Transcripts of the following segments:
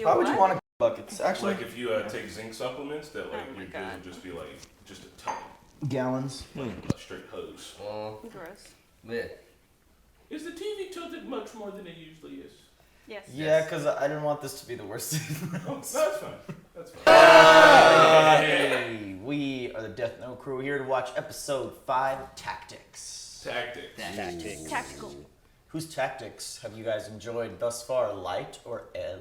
Why would you want to buckets? Actually, Like if you take zinc supplements, that like your jizz will just be like just a ton, gallons. like a straight hose. Gross. Yeah. Is the TV tilted much more than it usually is? Yes. Yeah, because I didn't want this to be the worst. Oh, that's fine. That's fine. Hey, we are the Death Note crew here to watch episode 5, Tactics. Tactics. Tactical. Whose tactics have you guys enjoyed thus far, Light or L?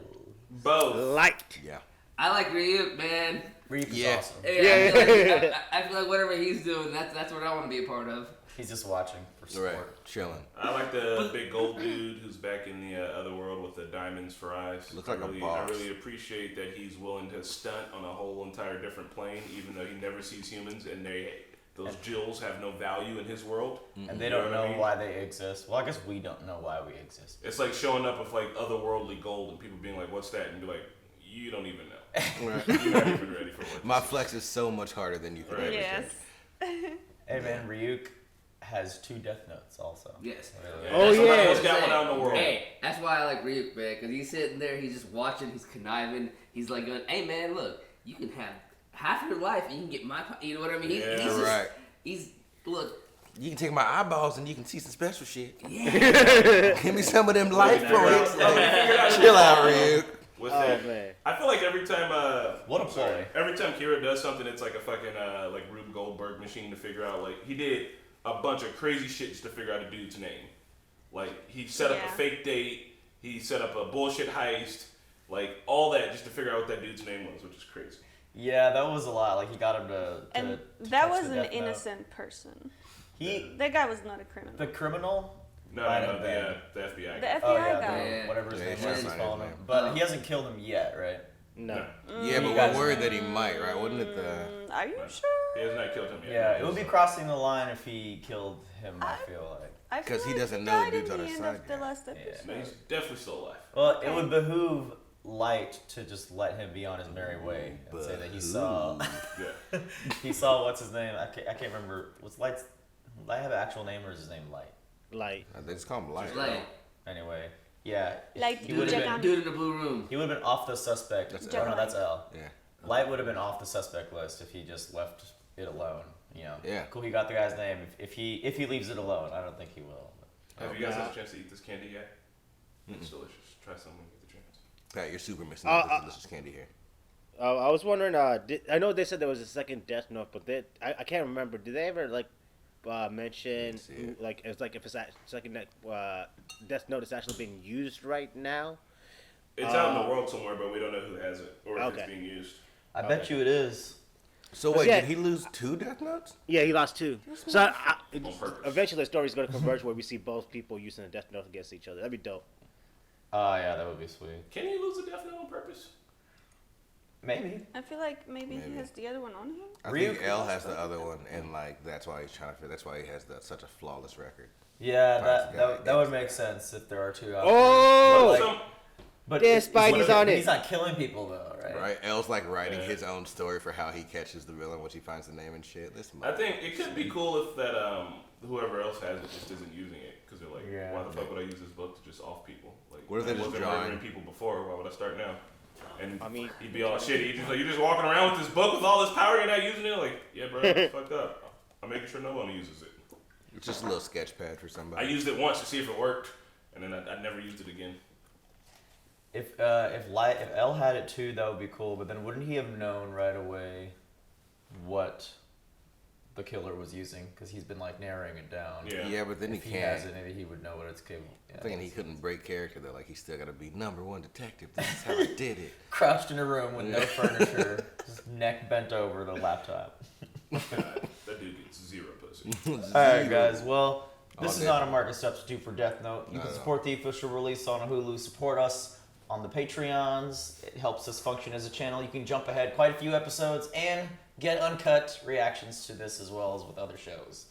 Both. Light. Yeah. I like Ryuk, man. Ryuk is Yeah. awesome. I feel like whatever he's doing, that's what I want to be a part of. He's just watching for support. Right. Chilling. I like the big gold dude who's back in the other world with the diamonds for eyes. Looks like a I boss. really appreciate that he's willing to stunt on a whole entire different plane, even though he never sees humans, and those jewels have no value in his world. And they don't know why they exist. Well, I guess we don't know why we exist. It's like showing up with like otherworldly gold and people being like, "What's that?" and be like, "You don't even know. Right. You're not even ready for what." My this flex is so much harder than you can ever Yes. think. Hey man, Ryuk has 2 Death Notes also. Yes. Yeah, Oh, somebody yeah. else got one out in the world. Hey, that's why I like Ryuk, man, because he's sitting there, he's just watching, he's conniving, he's like going, hey man, look, you can have half your life and you can get my, you know what I mean? Yeah. He's just, Right. he's, look, You can take my eyeballs and you can see some special shit. yeah. Give me some of them life Figure points. out- Chill out, Ryuk. With Oh that, man. I feel like every time What a ploy. every time Kira does something, it's like a fucking like Rube Goldberg machine to figure out. Like he did a bunch of crazy shit just to figure out a dude's name. Like he set up a Yeah. fake date, he set up a bullshit heist, like all that just to figure out what that dude's name was, which is crazy. Yeah, that was a lot. Like he got him to And to that touch was the an Death Note. innocent person. He, That guy was not a criminal. the criminal. No, might no, have been. the FBI. The guy. FBI Oh yeah, guy. Yeah. whatever his Yeah, name he's was, he's not following his him. name. But he hasn't killed him yet, right? No. Yeah, but You we're guys worried know. that he might, right? Wouldn't it the... Are you Right. sure? He has not killed him yet. Yeah, it would be crossing the line if he killed him. I feel like. I feel 'Cause he like doesn't know died the dude's in on the his end side of the yet. last Yeah. episode. No, he's definitely still alive. Well, Okay. it would behoove Light to just let him be on his merry way and say that he saw Yeah. he saw what's his name. I can't remember. What's Light's? Light have an actual name or is his name Light? Light. They just call him light. Like, Anyway, yeah. Like he dude, would have been. dude in the blue room. He would have been off the suspect. That's Oh no, L. that's L. Yeah. Light would have been off the suspect list if he just left it alone. You know. Yeah. Cool. He got the guy's name. If he leaves it alone, I don't think he will. Have you guys no. had a chance to eat this candy yet? It's delicious. Try some when you get the chance. Pat, you're super missing out this delicious candy here. I was wondering. I know they said there was a second Death Note, but I can't remember. Did they ever mention see it. it's like if it's that second Death Note is actually being used right now? It's out in the world somewhere, but we don't know who has it or if Okay. it's being used. I bet you it is. So wait, Yeah. did he lose 2 Death Notes? Yeah, he lost 2. So purpose. eventually the story's going to converge where we see both people using the Death Note against each other. That'd be dope. Oh yeah, that would be sweet. Can you lose a Death Note on purpose? Maybe. I feel like maybe he Maybe. has the other one on him. I Ryuk think L lost has the that. other one, and like that's why he's trying to. That's why he has such a flawless record. Yeah, Probably that would make sense if there are 2 out Oh! there. Some, But Yeah, it's- Spidey's he's on it. He's not killing people though, right? Right? L's like writing Yeah. his own story for how he catches the villain once he finds the name and shit. This I think it could be cool if that whoever else has it just isn't using it because they're like, Yeah. why the fuck would I use this book to just off people? Like, What if they're I just wasn't drawing- murdering people before? Why would I start now? And I mean- he'd be all shitty. He'd just like, you're just walking around with this book with all this power, you're not using it. Like, yeah, bro, it's fucked up. I'm making sure no one uses it. it's just a little sketch pad for I somebody. used it once to see if it worked, and then I never used it again. If L had it too, that would be cool. But then wouldn't he have known right away what the killer was using? Because he's been like narrowing it down. Yeah. Yeah, but then he If he can't. has it, maybe he would know what it's capable. Yeah, I'm thinking he couldn't break character though. Like he's still got to be #1 detective. This is how I did it. Crouched in a room with no Yeah. furniture, just neck bent over the laptop. That dude gets 0 pussy. All right, guys. Well, this All is day. not a market substitute for Death Note. You Not can at support the official release on Hulu. Support us on the Patreons. It helps us function as a channel. You can jump ahead quite a few episodes and get uncut reactions to this as well as with other shows.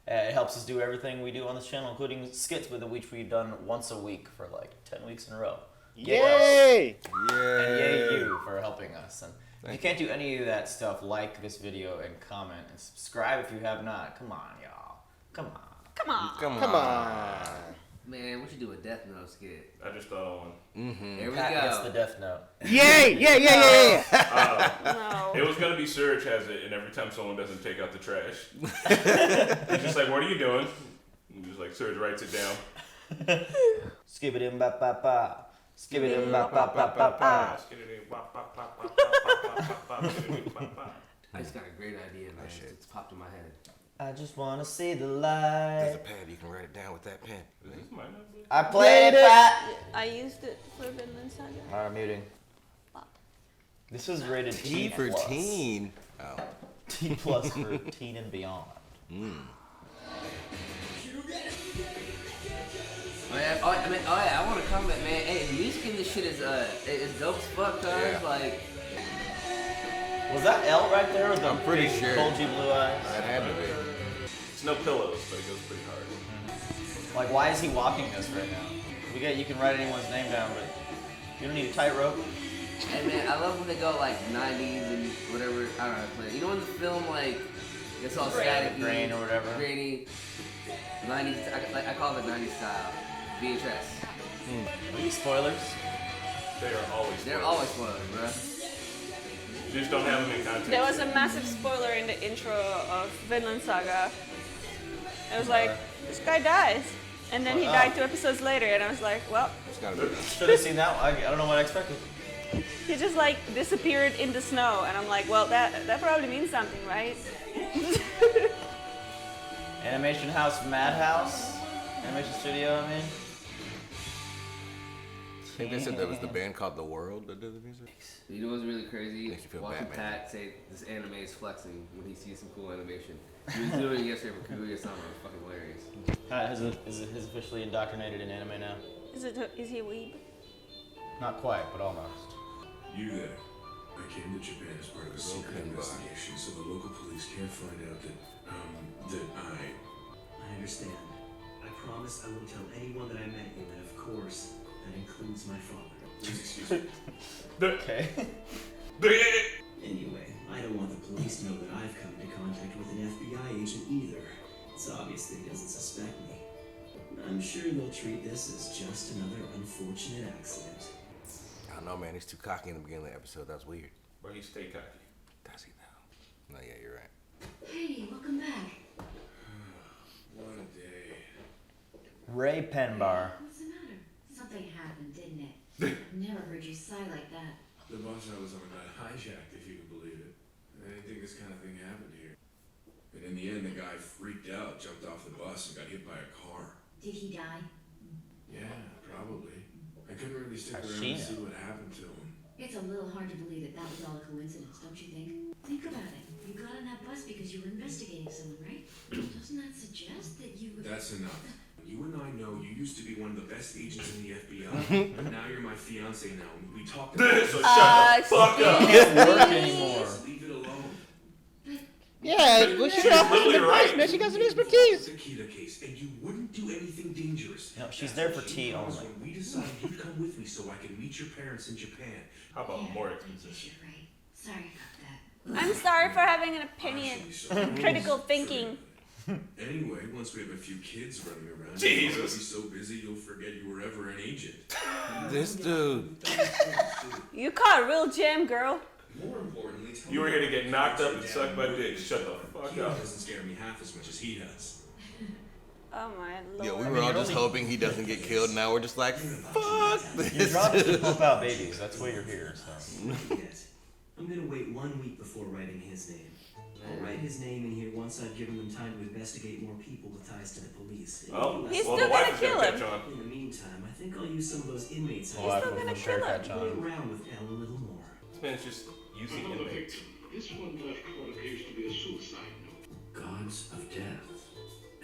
It helps us do everything we do on this channel, including skits with which we've done once a week for like 10 weeks in a row. Yay! Yay! And yay Yeah. you for helping us. And if you can't do any of that stuff, like this video and comment and subscribe if you have not. Come on, y'all. Come on. Come on. Come Come on. on. Man, what you do with Death Note skit? I just thought on one. Here we Pat gets go. the Death Note. Yeah. No. It was gonna be Surge has it, and every time someone doesn't take out the trash, he's just like, "What are you doing?" And just like Surge writes it down. Skibbity ba ba ba. Skibbity ba ba ba ba ba. I just got a great idea, man. It's popped in my head. I just wanna see the There's light. a pad. You can write it down with that pen. I played it, Pat. I used it for Vinland Saga. Alright, I'm muting. This is rated T T for plus. teen. Oh. T plus for teen and beyond. Oh yeah, I want to comment, man. Hey, the music in this shit is dope as fuck, cuz. Yeah. Like, Was that L right there with the I'm pretty big sure. bulgy blue eyes? That had to be. It's no pillows, but it goes pretty hard. Like, why is he walking this right now? You can write anyone's name down, but you don't need a tightrope. hey man, I love when they go like 90s and whatever. I don't know. You know when the film like it's all static, Grain or whatever. grainy, 90s. I call it 90s style. VHS. Are these spoilers? They are always. They're spoilers. always spoilers, bro. You just don't have them in context. There was a massive spoiler in the intro of Vinland Saga. It was like, this guy dies. And then he died 2 episodes later, and I was like, well, It's gotta be. Should have seen that one. I don't know what I expected. he just like disappeared in the snow. And I'm like, well, that probably means something, right? Animation House Madhouse? Animation Studio, I mean? I think they said there was the band called The World that did the music. You know what's really crazy? Makes you feel Watching bad, man. Pat say this anime is flexing when he sees some cool animation. He was doing it yesterday for Kaguya-sama. It was fucking hilarious. Is officially indoctrinated in anime now? Is he a weeb? Not quite, but almost. You there. I came to Japan as part of a secret Broken bar. investigation, so the local police can't find out that I understand. I promise I won't tell anyone that I met you, and of course, that includes my father. Please excuse me. Okay. Anyway, I don't want the police to know that I've come into contact with an FBI agent either. It's obvious that he doesn't suspect me. I'm sure they'll treat this as just another unfortunate accident. I don't know, man. He's too cocky in the beginning of the episode. That's weird. But he's stay cocky. Does he now? No, yeah, you're right. Hey, welcome back. What a day. Ray Penbar. What's the matter? Something happened, didn't it? I've never heard you sigh like that. The bus I was on got hijacked, if you can believe it. I didn't think this kind of thing happened here. And in the end, the guy freaked out, jumped off the bus, and got hit by a car. Did he die? Yeah, probably. I couldn't really stick How's around she to know? see what happened to him. It's a little hard to believe that was all a coincidence, don't you think? Think about it. You got on that bus because you were investigating someone, right? Doesn't that suggest that you... That's enough. You and I know you used to be one of the best agents in the FBI, but now you're my fiance now, and we talked about So it. shut the fuck up. Can't work anymore. Just leave it alone. Yeah, we should off literally the price, right. man. She got some It's expertise. a Kita case, and you wouldn't do anything dangerous. No, she's That's there what for she tea promised only. When we decided you'd come with me so I could meet your parents in Japan. How about Yeah, more I guess exposition? you're right. Sorry about that. I'm sorry for having an opinion. Actually, so Critical thinking. Anyway, once we have a few kids running around, Jesus. you'll be so busy you'll forget you were ever an agent. This dude. You caught a real gem, girl. More importantly, tell You were me here to about get the knocked kids up your and dad sucked by moved. dick. Shut the fuck Kita up. doesn't scare me half as much as he does. Oh my lord. Yeah, we were all just hoping he doesn't get killed. Now we're just like, fuck Your this. job is to pump out babies. That's why you're here. So. Not yet. I'm gonna wait 1 week before writing his name. I'll write his name in here once I've given them time to investigate more people with ties to the police. Oh, He's well, still the wife gonna is gonna kill catch him. on. In the meantime, I think I'll use some of those inmates Well, I still will gonna for sure kill him. catch play on. around with Elle a little more. This man's just using Another inmates. victim. This one left what appears to be a suicide note. Gods of death.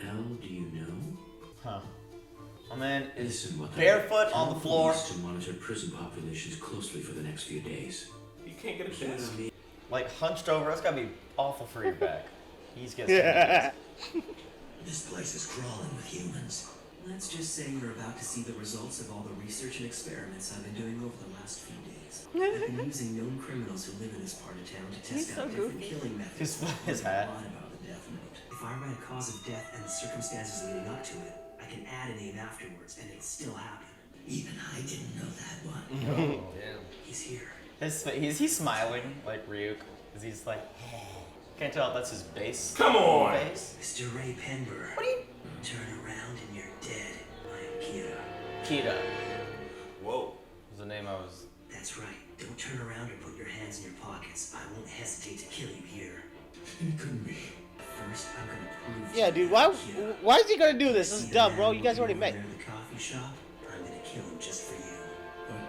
Elle, do you know? Huh. My man is Listen, what barefoot on the floor, to monitor prison populations closely for the next few days. You can't get a desk. like hunched over. That's gotta be awful for your back. He's getting. This place is crawling with humans. Let's just say you're about to see the results of all the research and experiments I've been doing over the last few days. I've been using known criminals who live in this part of town to test He's out so different goofy. killing methods. His hat. A lot about the death note. If I write a cause of death and the circumstances leading up to it, I can add a name afterwards, and it'll still happen. Even I didn't know that one. Damn. He's here. Is he smiling like Ryuk? Is he's like, can't tell if that's his base. Come on. Face. Mr. Ray Penber. What are you? Turn around and you're dead. I am Kira. Kita. Whoa. Was the name I was. That's right. Don't turn around or put your hands in your pockets. I won't hesitate to kill you here. It couldn't be. First, I'm gonna prove. Yeah, to dude. you Why? that Kira. Why is he gonna do this? This See is the dumb, man bro. You guys looking already over met. there in the coffee shop? I'm gonna kill him just for you.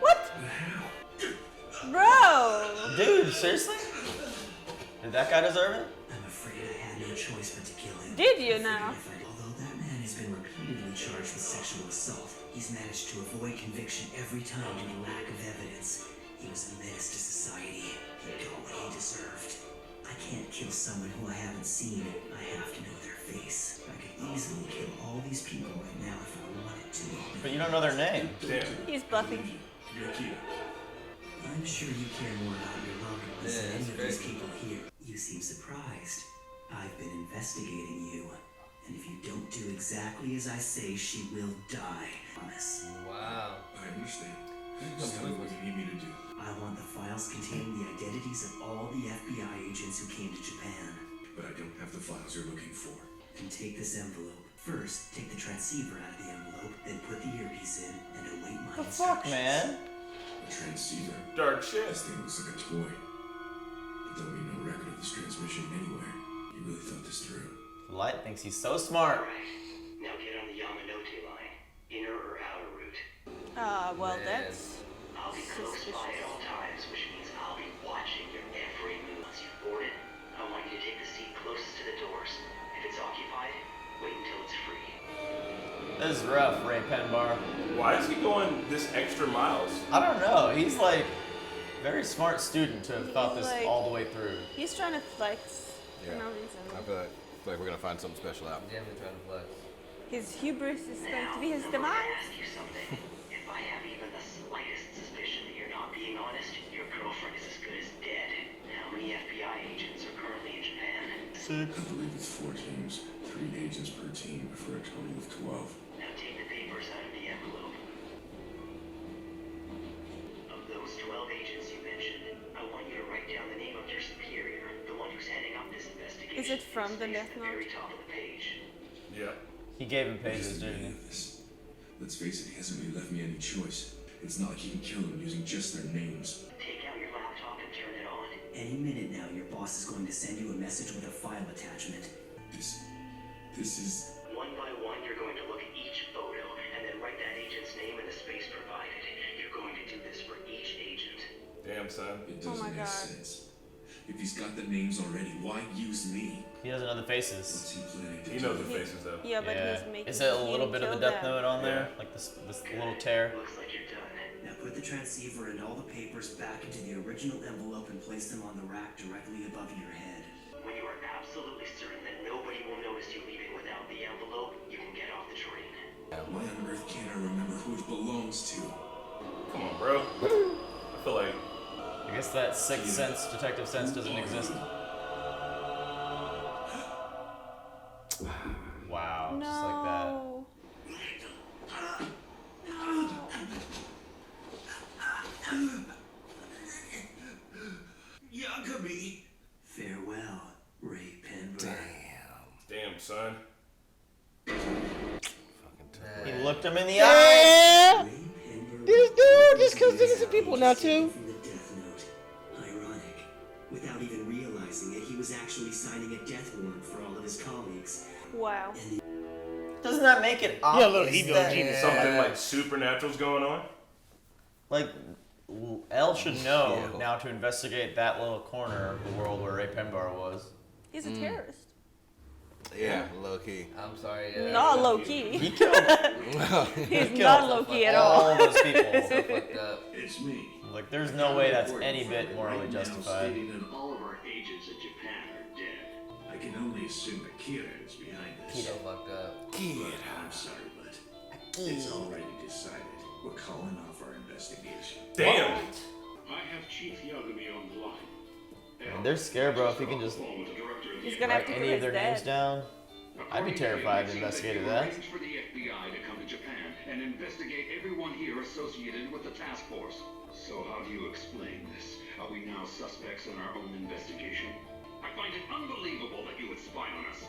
What? How? Bro! Dude, seriously? Did that guy deserve it? I'm afraid I had no choice but to kill him. Did you now? Although that man has been repeatedly charged with sexual assault, he's managed to avoid conviction every time due to lack of evidence. He was a menace to society. He got what he deserved. I can't kill someone who I haven't seen. I have to know their face. I could easily kill all these people right now if I wanted to. But you don't know their name. Damn. He's bluffing. Nikita. I'm sure you care more about your loved ones Yeah, than any that's of these crazy. people here. You seem surprised. I've been investigating you. And if you don't do exactly as I say, she will die. Promise. Wow. I understand. Just tell me what you need me to do. I want the files containing the identities of all the FBI agents who came to Japan. But I don't have the files you're looking for. And take this envelope. First, take the transceiver out of the envelope, then put the earpiece in and await my The fuck, instructions. man? A transceiver. Dark shit. This thing looks like a toy. But there'll be no record of this transmission anywhere. You really thought this through. Light thinks he's so smart. Alright, now get on the Yamanote line. Inner or outer route. Well, Man. that's I'll be close suspicious. by at all times, which means I'll be watching your every move. Once you've boarded, I want you to take the seat closest to the doors. If it's occupied, wait until it's free. This is rough, Ray Penbar. Why is he going this extra miles? I don't know. He's like very smart student to have thought He's this like- all the way through. He's trying to flex Yeah. for no reason. I feel like we're gonna find something special out. Definitely trying to flex. His hubris is going to be his I'm going to demise. ask you something. If I have even the slightest suspicion that you're not being honest, your girlfriend is as good as dead. How many FBI agents are currently in Japan? I believe it's 4 teams. 3 agents per team for a total of 12. Now take the papers out of the envelope. Of those 12 agents you mentioned, I want you to write down the name of your superior, the one who's heading up this investigation. Is it from the It's Death at the very Note? top of the page. Yeah. He gave him He pages, hasn't made didn't any he? of this. Let's face it, he hasn't really left me any choice. It's not like he can kill them using just their names. Take out your laptop and turn it on. Any minute now, your boss is going to send you a message with a file attachment. This is... One by one, you're going to look at each photo and then write that agent's name in the space provided. You're going to do this for each agent. Damn, son. It Oh doesn't my make God. sense. If he's got the names already, why use me? He doesn't know the faces. What's he planning to He do? knows the faces though. Yeah, but Yeah. he's making Is it a little him bit of the kill Death them. Note on there? Yeah. Like this little tear? Looks like you're done. Now put the transceiver and all the papers back into the original envelope and place them on the rack directly above your head. When you are absolutely certain that nobody will notice you leaving without the envelope, you can get off the train. Why on earth can't I remember who it belongs to? Come on, bro. I feel like I guess that sixth sense, detective sense, doesn't exist. Wow, just like that. No. Yagami! Farewell, Ray Penber. damn, son. He looked him in the eye. Yeah. Ray Penber This dude just kills innocent people now too. from the Death Note. Ironic. Without even realizing it, he was actually signing a death warrant for all of his colleagues. Wow. Doesn't that make it Yeah, obvious look, evil that genius. Something like supernatural's going on. like L should know Yeah. now to investigate that little corner of the world where Ray Penbar was. He's a terrorist. Yeah, low key. I'm sorry. Not low key. He killed He's killed not low key at all. all those people. So fucked up. It's me. Like, there's no way that's any bit morally Right now justified. stating that all of our agents in Japan are dead. I can only assume that Kira is behind this. So fucked up. But I'm sorry, but it's already decided. We're calling off our investigation. Damn. I have Chief Yagami on the line. And they're scared, bro. If he can just He's gonna have write to any kill of their his names dad. down, I'd be terrified to investigate that. For the FBI to investigate everyone here associated with the task force. So how do you explain this? Are we now suspects in our own investigation? I find it unbelievable that you would spy on us.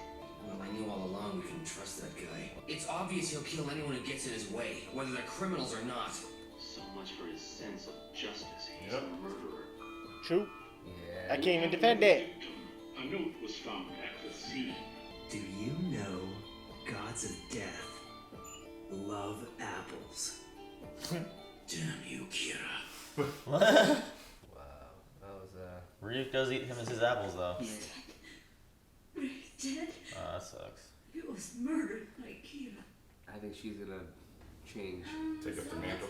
Well, I knew all along we couldn't trust that guy. It's obvious he'll kill anyone who gets in his way, whether they're criminals or not. So much for his sense of justice. He's a murderer. True. Yeah. I can't even defend it. A note was found at the scene. Do you know gods of death love apples? Damn you, Kira. What? Wow. That was Ryuk does eat him as his apples, though. Dead? Oh, that sucks. It was murdered by Kira. I think she's gonna change. Take up the mantle.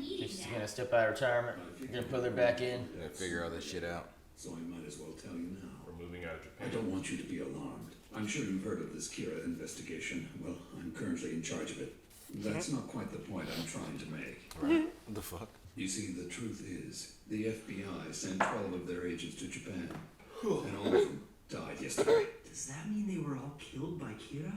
She's gonna step out of retirement. Gonna put her back in. gonna figure all this shit out. So I might as well tell you now. We're moving out of I Japan. don't want you to be alarmed. I'm sure you've heard of this Kira investigation. Well, I'm currently in charge of it. That's not quite the point I'm trying to make. Right. What the fuck? You see, the truth is, the FBI sent 12 of their agents to Japan, and all of them died yesterday. Does that mean they were all killed by Kira?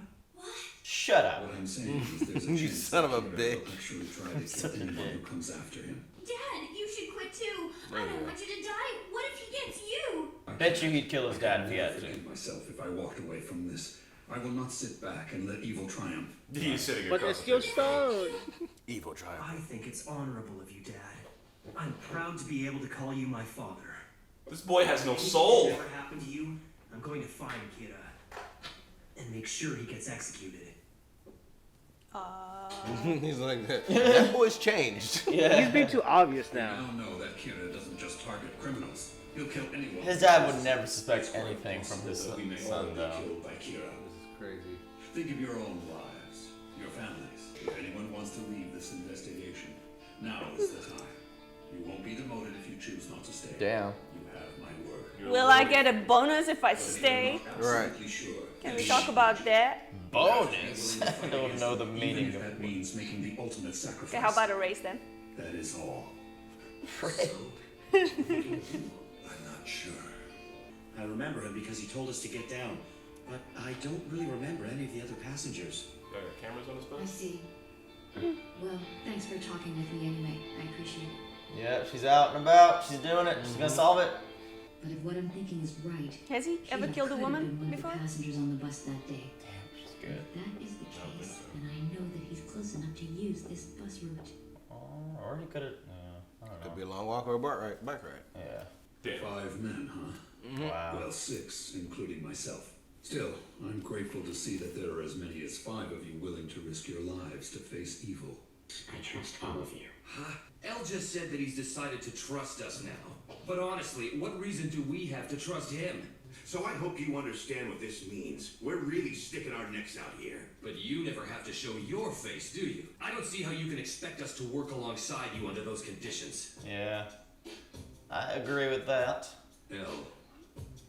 Shut up. What I'm saying is there's a You chance son of a that Kira bitch. will actually try to Such kill a anyone dick. who comes after him. Dad, you should quit too. I don't want you to die. What if he gets you? Bet you he'd kill his dad if he I had to. forgive myself if I walked away from this. I will not sit back and let evil triumph. He's sitting But across it's the your table. son. Evil triumph. I think it's honorable of you, Dad. I'm proud to be able to call you my father. This boy has no If soul. whatever happened to you, I'm going to find Kira and make sure he gets executed. He's like that. That boy's changed. He's being too obvious We now. now know that Kira doesn't just target criminals. He'll kill anyone. His dad would never suspect anything from his That we may all son, be though. killed by Kira. This is crazy. Think of your own lives, your families. If anyone wants to leave this investigation, now is the time. You won't be demoted if you choose not to stay. Damn. You have my word. Will I get a bonus if I But if you're stay? not absolutely sure, Can we talk about that? Bonus. I don't know the even meaning if of that means making the ultimate sacrifice. Okay, how about a raise then? That is all. I'm not sure. I remember him because he told us to get down, but I don't really remember any of the other passengers. Got cameras on his I bus? see. Well, thanks for talking with me anyway. I appreciate it. Yeah, she's out and about. She's doing it. She's gonna solve it. But if what I'm thinking is right, Has he ever Kira killed a could have woman been one before? of the passengers on the bus that day. Damn, she's If good. that is the case, then I know that he's close enough to use this bus route. Oh, or he could have. I don't Could know. be a long walk or a bike ride. Yeah. Damn. 5 men, huh? Wow. Well, 6, including myself. Still, I'm grateful to see that there are as many as 5 of you willing to risk your lives to face evil. I trust all of you. Huh? El just said that he's decided to trust us now. But honestly, what reason do we have to trust him? So I hope you understand what this means. We're really sticking our necks out here. But you never have to show your face, do you? I don't see how you can expect us to work alongside you under those conditions. Yeah. I agree with that. El,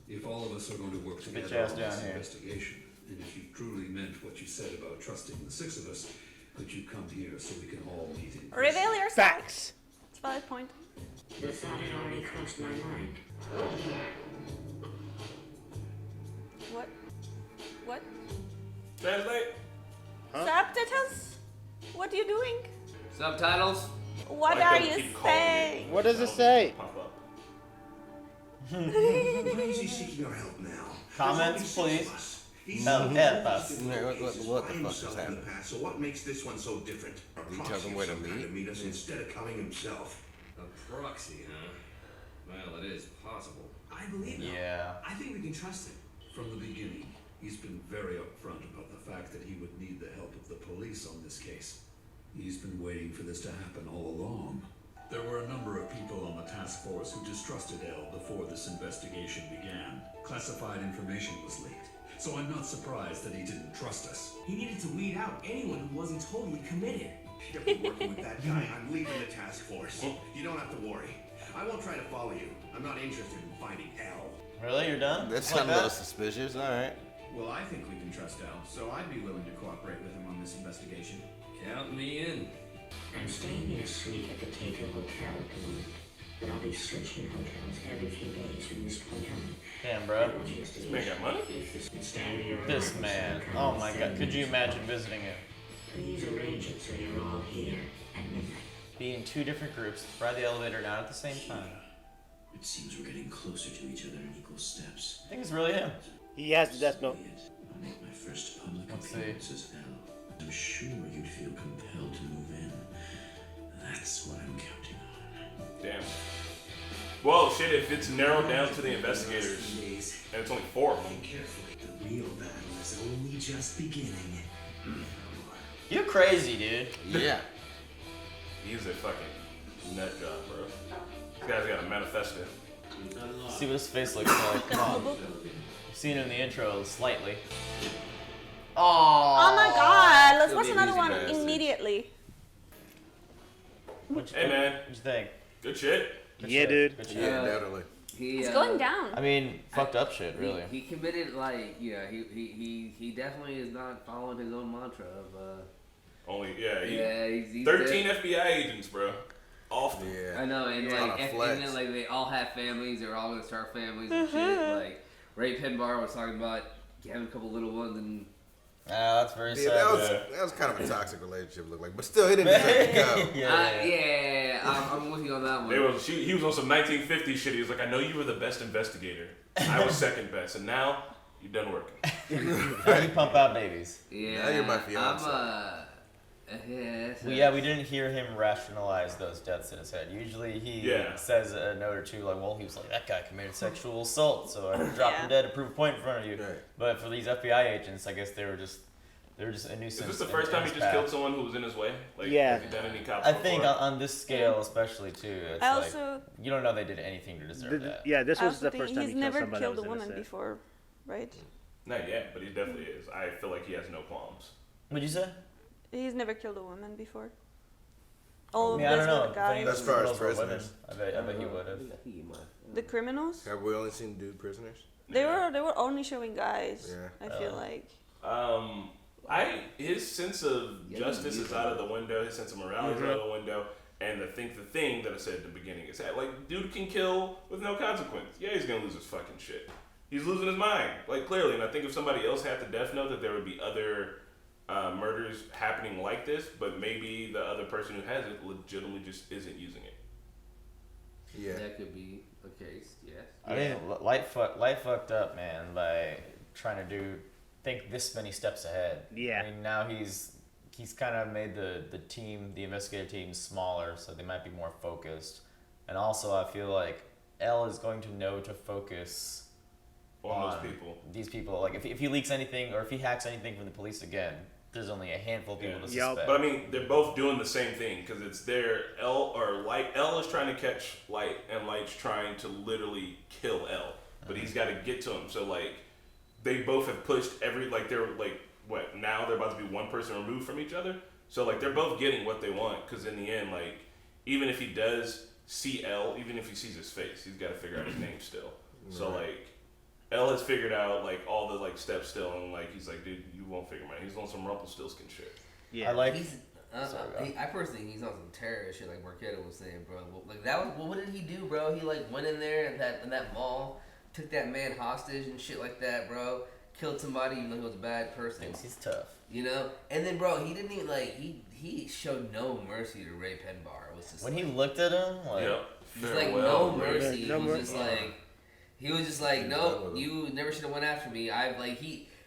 if all of us are going to work Get together your ass on down this here. investigation, and if you truly meant what you said about trusting the 6 of us, could you come here so we can all meet in person? Reveal yourself. Facts. It's a valid point. The thought had already crossed my mind. What? What? Translate. Subtitles? What are you doing? Subtitles? What Like are they'll you keep calling saying? you. What does it say? Pop up. Why is he seeking our help now? Comments, There's only 6 please. of us. He's Help us. Yeah, what the fuck is himself in the happening? past, so what makes this one so different? A You proxy tell him of where to some kind meet? to meet us instead of coming himself. A proxy, huh? Well, it is possible. I believe him. Yeah. I think we can trust him. From the beginning, he's been very upfront about the fact that he would need the help of the police on this case. He's been waiting for this to happen all along. There were a number of people on the task force who distrusted El before this investigation began. Classified information was leaked, so I'm not surprised that he didn't trust us. He needed to weed out anyone who wasn't totally committed. If you're working with that guy, I'm leaving the task force. You don't have to worry. I won't try to follow you. I'm not interested in finding El. Really? You're done? That Like sounds a little that? suspicious. All right. Well, I think we can trust Al, so I'd be willing to cooperate with him on this investigation. Count me in. I'm staying in a suite at the Taker Hotel at the moment, but I'll be switching hotels every few days from this point on. Damn, bro. This man got money? This man. Oh my god. Could you imagine visiting it? Please arrange it so you're all here at midnight. Be in two different groups, ride the elevator, not at the same time. It seems we're getting closer to each other in equal steps. I think it's really him. He has the Death Note. I'll make my first public Let's see. appearance as L. I'm sure you'd feel compelled to move in. That's what I'm counting on. Damn. Well, shit, if it's narrowed down to the investigators, and it's only 4 of them. Think carefully. The real battle is only just beginning. You're crazy, dude. Yeah. He's a fucking nut job, bro. This guy's got a manifesto. See what his face looks like. Come on. You've seen it in the intro slightly. Oh my god, let's Still watch need another music one bastard. immediately. Hey, man. What'd you think? Good shit. Good Yeah, shit. dude. Good shit. Yeah, definitely. He, It's going down. I mean, fucked up shit, really. He committed, like, yeah, he definitely is not following his own mantra of, Only, yeah. he's 13 FBI agents, bro. Off them. Yeah. I know, and It's on like, a and flex. then like they all have families. They're all gonna start families and shit. Like Ray Penbar was talking about having a couple little ones, and That's very Yeah, sad. that was kind of a toxic relationship, look like, but still, he didn't deserve to go. I'm with you on that one. He was on some 1950 shit. He was like, I know you were the best investigator. I was second best, and now you're done working. How do you pump out babies? Yeah, Now you're my fiance. We didn't hear him rationalize those deaths in his head. Usually he says a note or two like, well, he was like, that guy committed sexual assault, so I dropped him dead to prove a point in front of you. Right. But for these FBI agents, I guess they were just a nuisance. Is this the in first time he his just path. killed someone who was in his way? Like, Yeah. Has he done any cops I before? think on this scale especially too, it's I like, also- you don't know they did anything to deserve that. Yeah, this I was also the think first time he's he killed never somebody killed that a was woman innocent. before, right? Not yet, but he definitely is. I feel like he has no qualms. What'd you say? He's never killed a woman before. All I of mean, I this don't know. were the guys. As far as Girls were women. prisoners. I bet he would have. The criminals? Have we only seen dude prisoners? They were only showing guys. Yeah. I feel like. His sense of justice is out of the window. His sense of morality is out of the window. And the thing that I said at the beginning is that, like, dude can kill with no consequence. Yeah, he's gonna lose his fucking shit. He's losing his mind, like, clearly. And I think if somebody else had the death note, that there would be other murders happening like this. But maybe the other person who has it legitimately just isn't using it. Yeah. That could be the case. Yes. I mean, life fucked up, man, by trying to think this many steps ahead. Yeah. I mean, now he's kind of made the investigative team smaller, so they might be more focused. And also, I feel like Elle is going to know to focus On those people. These people, like if he leaks anything or if he hacks anything from the police again, there's only a handful of people to suspect. But I mean, they're both doing the same thing because it's Elle is trying to catch Light, and Light's trying to literally kill Elle, but he's got to get to him. So like, they both have pushed now they're about to be one person removed from each other. So like, they're both getting what they want because in the end, like, even if he does see Elle, even if he sees his face, he's got to figure out his name still. So like, Elle has figured out like all the like steps still, and like he's like, dude, you won't figure him out. He's on some Rumpelstiltskin shit. Yeah, I like. I personally think he's on some terrorist shit, like Marquetta was saying, bro. Like that was, what did he do, bro? He like went in there in that mall, took that man hostage and shit like that, bro. Killed somebody even though he was a bad person. Thinks he's tough. You know, and then bro, he didn't even like he showed no mercy to Ray Penbar. It was just When like, he looked at him, like, it's like no mercy. He was just like, no, you never should have went after me.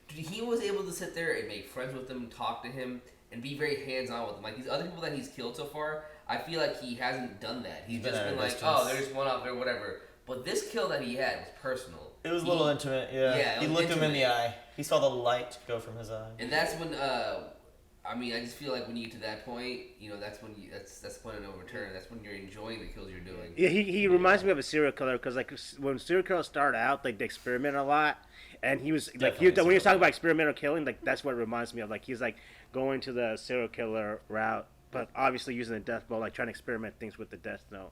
He was able to sit there and make friends with him, talk to him, and be very hands-on with him. Like these other people that he's killed so far, I feel like he hasn't done that. He's just been like, oh, there's one out there, whatever. But this kill that he had was personal. It was a little intimate, yeah. Yeah, He looked him in the eye. He saw the light go from his eye. And that's when, I mean, I just feel like when you get to that point, you know, that's when that's the point of no return. That's when you're enjoying the kills you're doing. Yeah, he reminds me of a serial killer because like when serial killers start out, like they experiment a lot, and he was like when he was talking about experimental killing, like that's what it reminds me of. Like he's like going to the serial killer route, but obviously using the death note, like trying to experiment things with the death note.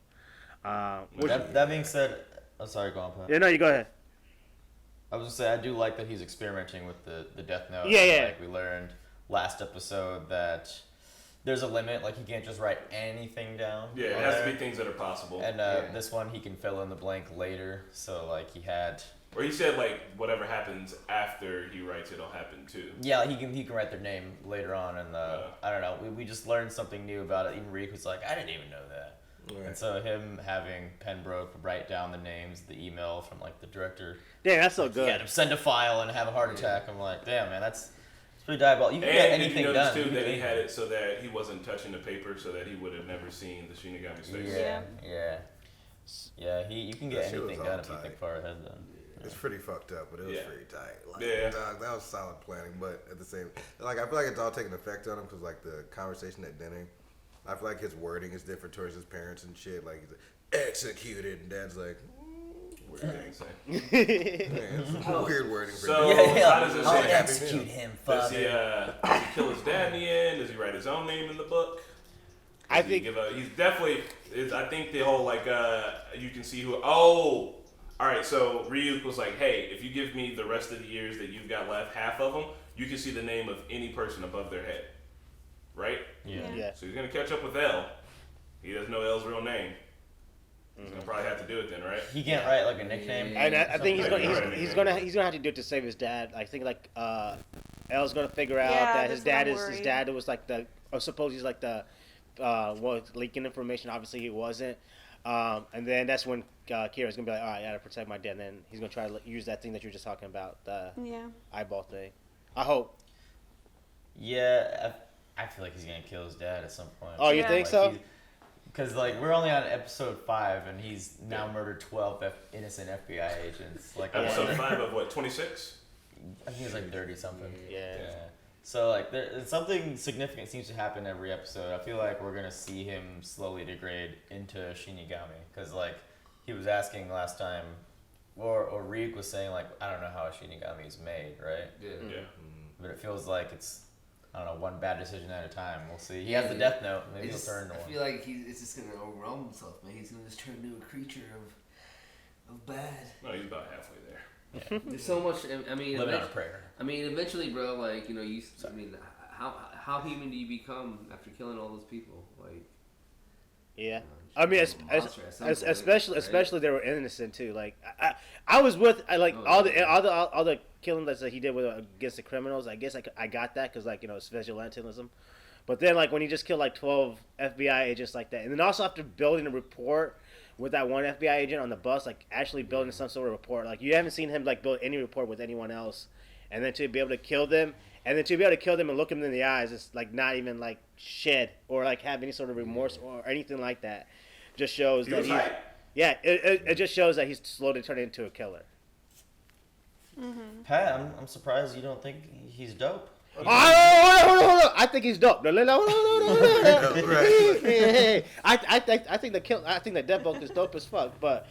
That being said, oh, sorry, go on, Pat. Yeah, no, you go ahead. I was gonna say I do like that he's experimenting with the death note. Yeah. Like we learned last episode that there's a limit. Like he can't just write anything down. Yeah, it has to be things that are possible. And this one he can fill in the blank later. So like he had Or he said like whatever happens after he writes it'll happen too. Yeah, he can write their name later on, and I don't know. We just learned something new about it. Even Reek was like, I didn't even know that. Right. And so him having Pembroke write down the names, the email from like the director. Yeah, that's so good. Yeah, send a file and have a heart attack. I'm like, damn man, that's pretty diabolical. You can get anything did you notice done. too that he had it so that he wasn't touching the paper, so that he would have never seen the Shinigami's face. Yeah. You can get anything done if you think far ahead. Then it's pretty fucked up, but it was pretty tight. Like, yeah, dog, that was solid planning, but at the same, like I feel like it's all taking effect on him because like the conversation at dinner, I feel like his wording is different towards his parents and shit. Like he's like, executed, and Dad's like. Weird thing to say. Weird wording. For how does it I'll execute him, father. Does he kill his dad in the end? Does he write his own name in the book? I think he's definitely. I think the whole like you can see who. Oh, all right. So Ryuk was like, hey, if you give me the rest of the years that you've got left, half of them, you can see the name of any person above their head, right? Yeah. So he's gonna catch up with L. He doesn't know L's real name. He's gonna probably have to do it then, right? He can't write like a nickname. And I think he's gonna have to do it to save his dad. I think like L's gonna figure out that his dad was like the. Or suppose he's like the. Leaking information. Obviously he wasn't. And then that's when Kira's gonna be like, all right, I gotta protect my dad. And then he's gonna try to use that thing that you were just talking about, the eyeball thing. I hope. Yeah, I feel like he's gonna kill his dad at some point. Oh, you think so? Because like we're only on episode 5, and he's now murdered 12 innocent FBI agents. Like episode 5 of what, 26? I think it's like 30 something. Yeah. So like something significant seems to happen every episode. I feel like we're gonna see him slowly degrade into Shinigami, because like he was asking last time, or Ryuk was saying like, I don't know how a Shinigami is made, right? Yeah. But it feels like it's, I don't know, one bad decision at a time. We'll see. He has the Death Note. Maybe he'll turn into one. I feel like it's just gonna overwhelm himself, man. He's gonna just turn into a creature of bad. No, he's about halfway there. Yeah. There's so much. I mean, living on a prayer. I mean, eventually, bro. Like I mean, how human do you become after killing all those people? Like. Yeah. I mean, especially they were innocent too. Like I was with all the killing that he did against the criminals. I guess I got that because it's vigilantism. But then like when he just killed like 12 FBI agents like that, and then also after building a report with that one FBI agent on the bus, like actually building some sort of report. Like you haven't seen him like build any report with anyone else, and then to be able to kill them. And then to be able to kill them and look them in the eyes, it's like not even like shed or like have any sort of remorse or anything like that. Just shows that it just shows that he's slowly turning into a killer. Mm-hmm. Pat, I'm surprised you don't think he's dope. Hold on. I think he's dope. No. I think the Deathbolt is dope as fuck. But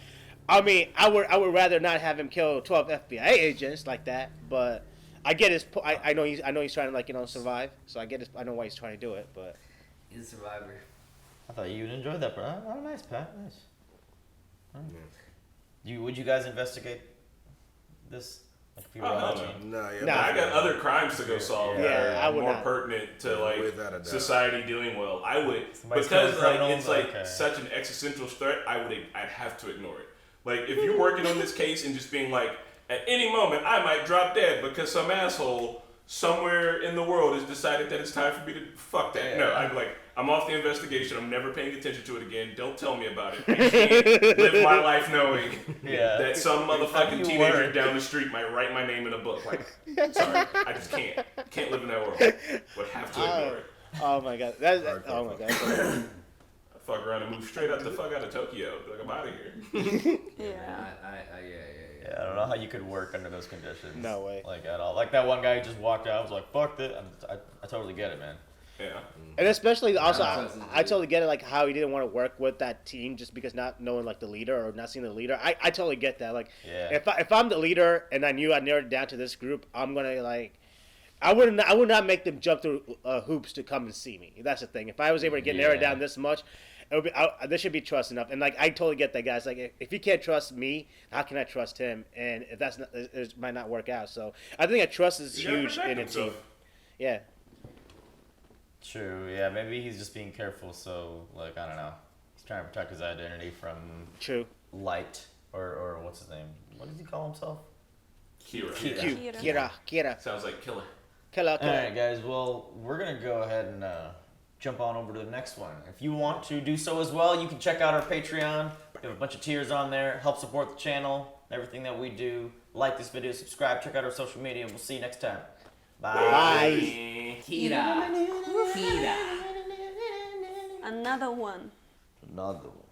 I mean, I would rather not have him kill 12 FBI agents like that. But I get his. I know he's trying to survive. So I get his. I know why he's trying to do it. But he's a survivor. I thought you would enjoy that, bro. Oh, nice, Pat. Nice. Would you guys investigate this? Like if you were watching? No, I got other crimes to go solve that are more not. Pertinent to society doing well. I would Somebody's because criminals, it's such an existential threat. I'd have to ignore it. Like if you're working on this case and just being like, at any moment I might drop dead because some asshole somewhere in the world has decided that it's time for me to fuck that. No, I'm like, I'm off the investigation. I'm never paying attention to it again. Don't tell me about it. I can't live my life knowing that some motherfucking teenager down the street might write my name in a book. Like, sorry, I just can't. Can't live in that world. Would have to ignore it. Oh my god. Oh my god. I fuck around and move straight up the fuck out of Tokyo. Like, I'm out of here. Yeah. I don't know how you could work under those conditions. No way. Like at all. Like that one guy who just walked out. I was like, fuck it. I totally get it, man. Yeah. And especially also, I totally get it. Like how he didn't want to work with that team just because not knowing like the leader or not seeing the leader. I totally get that. Like if I'm the leader and I knew I narrowed it down to this group, I'm gonna like. I would not make them jump through hoops to come and see me. That's the thing. If I was able to get narrowed down this much, it would be, there should be trust enough. And like I totally get that, guys. Like if you can't trust me, how can I trust him? And if that's not, it might not work out. So I think that trust is huge in a team. Yeah. True. Yeah. Maybe he's just being careful. So like I don't know. He's trying to protect his identity from True Light or what's his name? What does he call himself? Kira. Sounds like killer. Killer. All right, guys. Well, we're gonna go ahead and jump on over to the next one. If you want to do so as well, you can check out our Patreon. We have a bunch of tiers on there. Help support the channel, everything that we do. Like this video, subscribe, check out our social media, and we'll see you next time. Bye. Bye. Kira. Another one. Another one.